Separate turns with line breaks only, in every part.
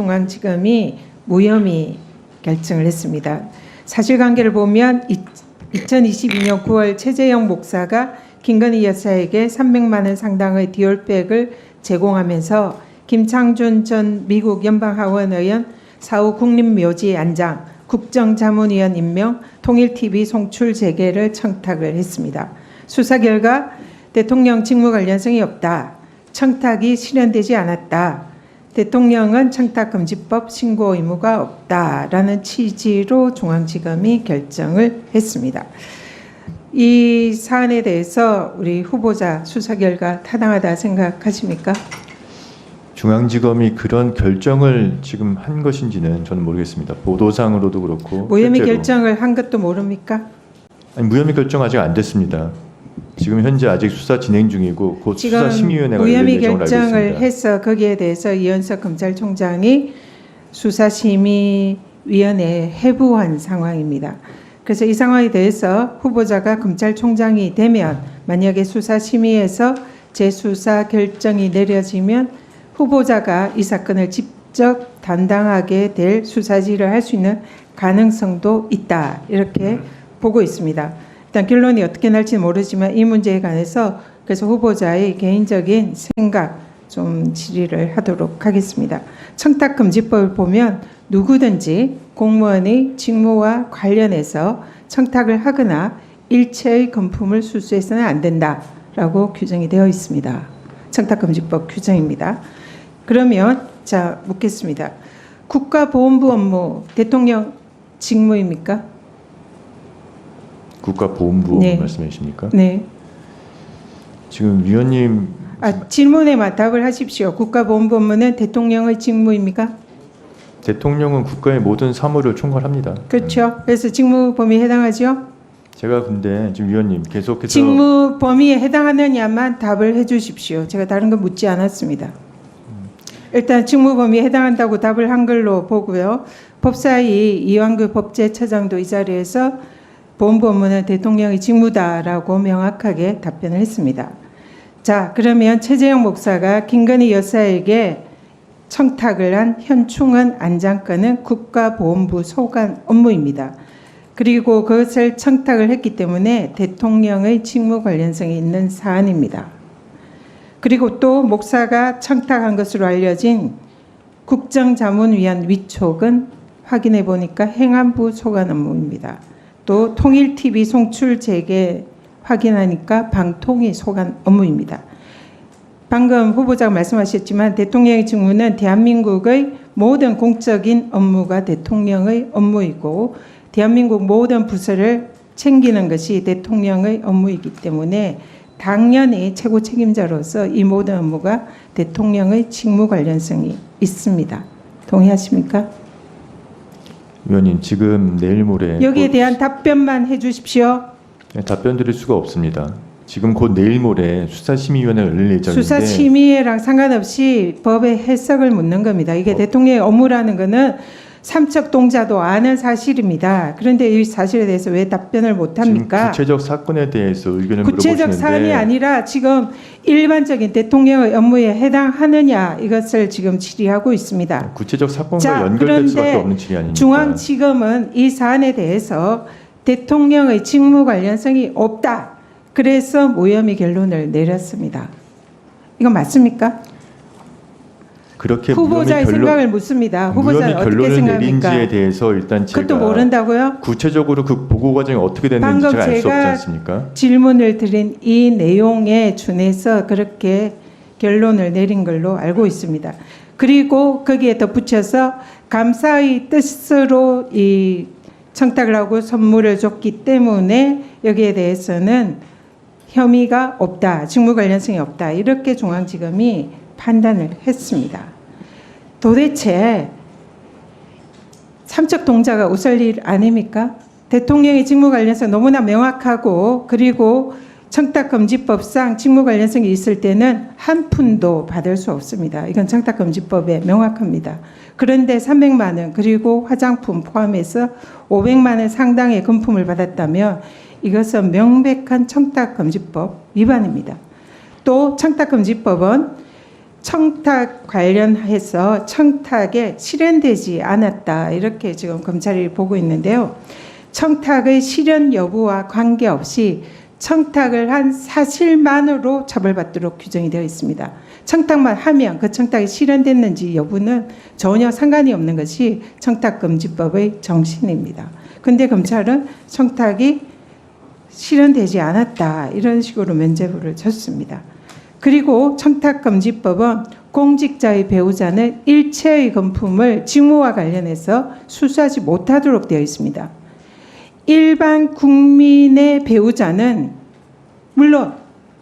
서울중앙지검이 무혐의 결정을 했습니다. 사실관계를 보면 2022년 9월 최재형 목사가 김건희 여사에게 300만 원 상당의 디올백을 제공하면서 김창준 전 미국 연방하원 의원 사후 국립묘지 안장, 국정자문위원 임명, 통일TV 송출 재개를 청탁을 했습니다. 수사 결과 대통령 직무 관련성이 없다. 청탁이 실현되지 않았다. 대통령은 청탁금지법 신고 의무가 없다라는 취지로 중앙지검이 결정을 했습니다. 이 사안에 대해서 우리 후보자 수사 결과 타당하다 생각하십니까?
중앙지검이 그런 결정을 지금 한 것인지는 저는 모르겠습니다. 보도상으로도 그렇고
무혐의
실제로.
결정을 한 것도 모릅니까?
아니, 무혐의 결정 아직 안 됐습니다. 지금 현재 아직 수사 진행 중이고 곧 수사심의위원회가 열릴
무혐의
예정으로 알고
결정을
있습니다.
해서 거기에 대해서 이현석 검찰총장이 수사심의위원회에 해부한 상황입니다. 그래서 이 상황에 대해서 후보자가 검찰총장이 되면 만약에 수사심의에서 재수사 결정이 내려지면 후보자가 이 사건을 직접 담당하게 될 수사지휘를 할 수 있는 가능성도 있다. 이렇게 보고 있습니다. 일단 결론이 어떻게 날지 모르지만 이 문제에 관해서 그래서 후보자의 개인적인 생각 좀 질의를 하도록 하겠습니다. 청탁금지법을 보면 누구든지 공무원의 직무와 관련해서 청탁을 하거나 일체의 금품을 수수해서는 안 된다라고 규정이 되어 있습니다. 청탁금지법 규정입니다. 그러면 자 묻겠습니다. 국가보훈부 업무 대통령 직무입니까?
국가보훈부
네.
말씀해 주십니까?
네.
지금 위원님
질문에만 답을 하십시오. 국가보훈부 업무는 대통령의 직무입니까?
대통령은 국가의 모든 사무를 총괄합니다.
그렇죠. 그래서 직무 범위에 해당하죠?
제가 근데 지금 위원님 계속해서
직무 범위에 해당하느냐만 답을 해 주십시오. 제가 다른 거 묻지 않았습니다. 일단 직무 범위에 해당한다고 답을 한 걸로 보고요. 법사위 이완규 법제처장도 이 자리에서 보훈부 업무는 대통령의 직무다라고 명확하게 답변을 했습니다. 자, 그러면 최재형 목사가 김건희 여사에게 청탁을 한 현충원 안장권은 국가보훈부 소관 업무입니다. 그리고 그것을 청탁을 했기 때문에 대통령의 직무 관련성이 있는 사안입니다. 그리고 또 목사가 청탁한 것으로 알려진 국정자문위원 위촉은 확인해 보니까 행안부 소관 업무입니다. 또 통일TV 송출 재개 확인하니까 방통위 소관 업무입니다. 방금 후보자가 말씀하셨지만 대통령의 직무는 대한민국의 모든 공적인 업무가 대통령의 업무이고 대한민국 모든 부서를 챙기는 것이 대통령의 업무이기 때문에 당연히 최고 책임자로서 이 모든 업무가 대통령의 직무 관련성이 있습니다. 동의하십니까?
위원님 지금 내일 모레
여기에 대한 답변만 해 주십시오.
답변 드릴 수가 없습니다. 지금 곧 내일 모레 수사심의위원회가 열릴 예정인데
수사심의랑 상관없이 법의 해석을 묻는 겁니다. 이게 대통령의 업무라는 거는 삼척동자도 아는 사실입니다. 그런데 이 사실에 대해서 왜 답변을 못합니까?
지금 구체적 사건에 대해서 의견을
구체적
물어보시는데
사안이 아니라 지금 일반적인 대통령의 업무에 해당하느냐 이것을 지금 질의하고 있습니다.
구체적 사건과
자,
연결될 수밖에
그런데
없는 질의 아닙니까?
중앙지검은 이 사안에 대해서 대통령의 직무 관련성이 없다. 그래서 무혐의 결론을 내렸습니다. 이건 맞습니까?
그렇게
후보자의 생각을 묻습니다. 후보자는 어떻게
결론을
생각합니까?
내린지에 대해서 일단 제가
그것도 모른다고요?
구체적으로 그 보고 과정이 어떻게 됐는지
방금
제가 알 수 없지
제가
않습니까?
질문을 드린 이 내용에 준해서 그렇게 결론을 내린 걸로 알고 있습니다. 그리고 거기에 덧붙여서 감사의 뜻으로 이 청탁을 하고 선물을 줬기 때문에 여기에 대해서는 혐의가 없다, 직무 관련성이 없다 이렇게 중앙지검이 판단을 했습니다. 도대체 삼척동자가 웃을 일 아닙니까? 대통령의 직무 관련성 너무나 명확하고 그리고 청탁금지법상 직무 관련성이 있을 때는 한 푼도 받을 수 없습니다. 이건 청탁금지법에 명확합니다. 그런데 300만 원 그리고 화장품 포함해서 500만 원 상당의 금품을 받았다면 이것은 명백한 청탁금지법 위반입니다. 또 청탁금지법은 청탁 관련해서 청탁에 실현되지 않았다 이렇게 지금 검찰이 보고 있는데요. 청탁의 실현 여부와 관계없이 청탁을 한 사실만으로 처벌받도록 규정이 되어 있습니다. 청탁만 하면 그 청탁이 실현됐는지 여부는 전혀 상관이 없는 것이 청탁금지법의 정신입니다. 그런데 검찰은 청탁이 실현되지 않았다 이런 식으로 면죄부를 줬습니다. 그리고 청탁금지법은 공직자의 배우자는 일체의 금품을 직무와 관련해서 수수하지 못하도록 되어 있습니다. 일반 국민의 배우자는 물론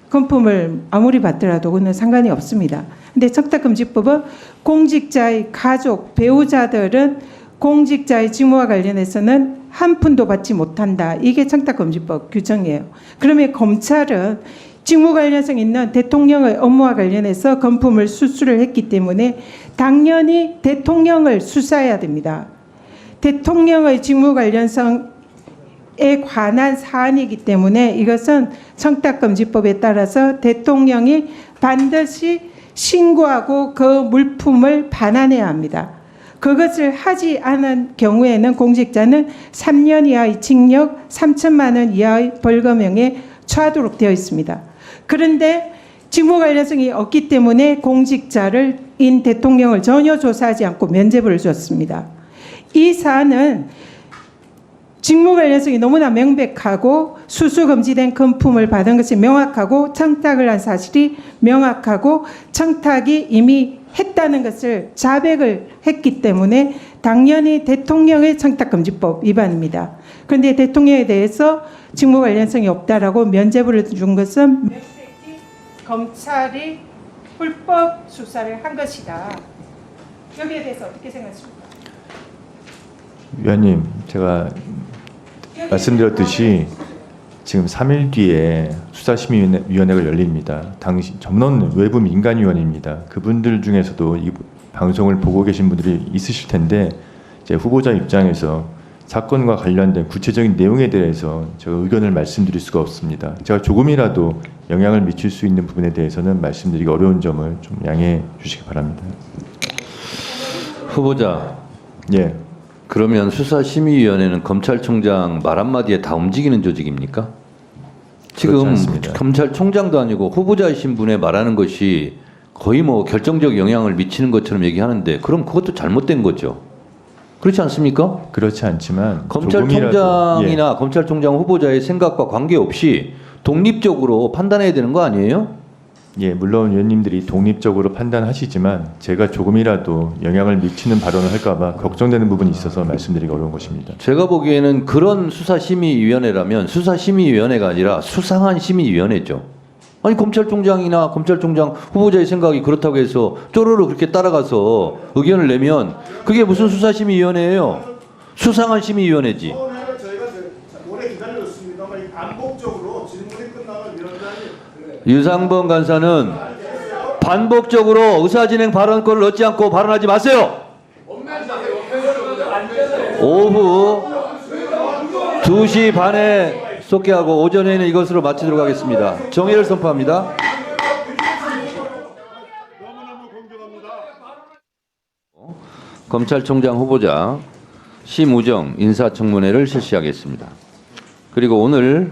금품을 아무리 받더라도 그는 상관이 없습니다. 근데 청탁금지법은 공직자의 가족, 배우자들은 공직자의 직무와 관련해서는 한 푼도 받지 못한다. 이게 청탁금지법 규정이에요. 그러면 검찰은 직무 관련성 있는 대통령의 업무와 관련해서 금품을 수수를 했기 때문에 당연히 대통령을 수사해야 됩니다. 대통령의 직무 관련성에 관한 사안이기 때문에 이것은 청탁금지법에 따라서 대통령이 반드시 신고하고 그 물품을 반환해야 합니다. 그것을 하지 않은 경우에는 공직자는 3년 이하의 징역 3천만 원 이하의 벌금형에 처하도록 되어 있습니다. 그런데 직무 관련성이 없기 때문에 공직자를 인 대통령을 전혀 조사하지 않고 면죄부를 줬습니다. 이 사안은 직무 관련성이 너무나 명백하고 수수 금지된 금품을 받은 것이 명확하고 청탁을 한 사실이 명확하고 청탁이 이미 했다는 것을 자백을 했기 때문에 당연히 대통령의 청탁금지법 위반입니다. 그런데 대통령에 대해서 직무 관련성이 없다라고 면죄부를 준 것은 명백히 검찰이 불법 수사를 한 것이다. 여기에 대해서 어떻게 생각하십니까?
위원님, 제가 말씀드렸듯이 지금 3일 뒤에 수사심의위원회가 열립니다. 당시 전원 외부 민간위원입니다. 그분들 중에서도 이 방송을 보고 계신 분들이 있으실 텐데 제 후보자 입장에서 사건과 관련된 구체적인 내용에 대해서 제가 의견을 말씀드릴 수가 없습니다. 제가 조금이라도 영향을 미칠 수 있는 부분에 대해서는 말씀드리기 어려운 점을 좀 양해해 주시기 바랍니다.
후보자.
예.
그러면 수사심의위원회는 검찰총장 말 한마디에 다 움직이는 조직입니까? 지금 검찰총장도 아니고 후보자이신 분의 말하는 것이 거의 뭐 결정적 영향을 미치는 것처럼 얘기하는데 그럼 그것도 잘못된 거죠. 그렇지 않습니까?
그렇지 않지만
검찰총장이나 검찰총장 후보자의 생각과 관계없이 독립적으로 판단해야 되는 거 아니에요?
예, 물론 위원님들이 독립적으로 판단하시지만 제가 조금이라도 영향을 미치는 발언을 할까봐 걱정되는 부분이 있어서 말씀드리기 어려운 것입니다.
제가 보기에는 그런 수사심의위원회라면 수사심의위원회가 아니라 수상한 심의위원회죠. 아니 검찰총장이나 검찰총장 후보자의 생각이 그렇다고 해서 쪼르르 그렇게 따라가서 의견을 내면 그게 무슨 수사심의위원회예요? 수상한 심의위원회지.
저희가 오래 기다렸습니다만 반복적으로 질문이 끝나면 위원장이
유상범 간사는 반복적으로 의사진행 발언권을 얻지 않고 발언하지 마세요. 오후 2시 반에 속개하고 오전에는 이것으로 마치도록 하겠습니다. 정의를 선포합니다. 검찰총장 후보자 심우정 인사청문회를 실시하겠습니다. 그리고 오늘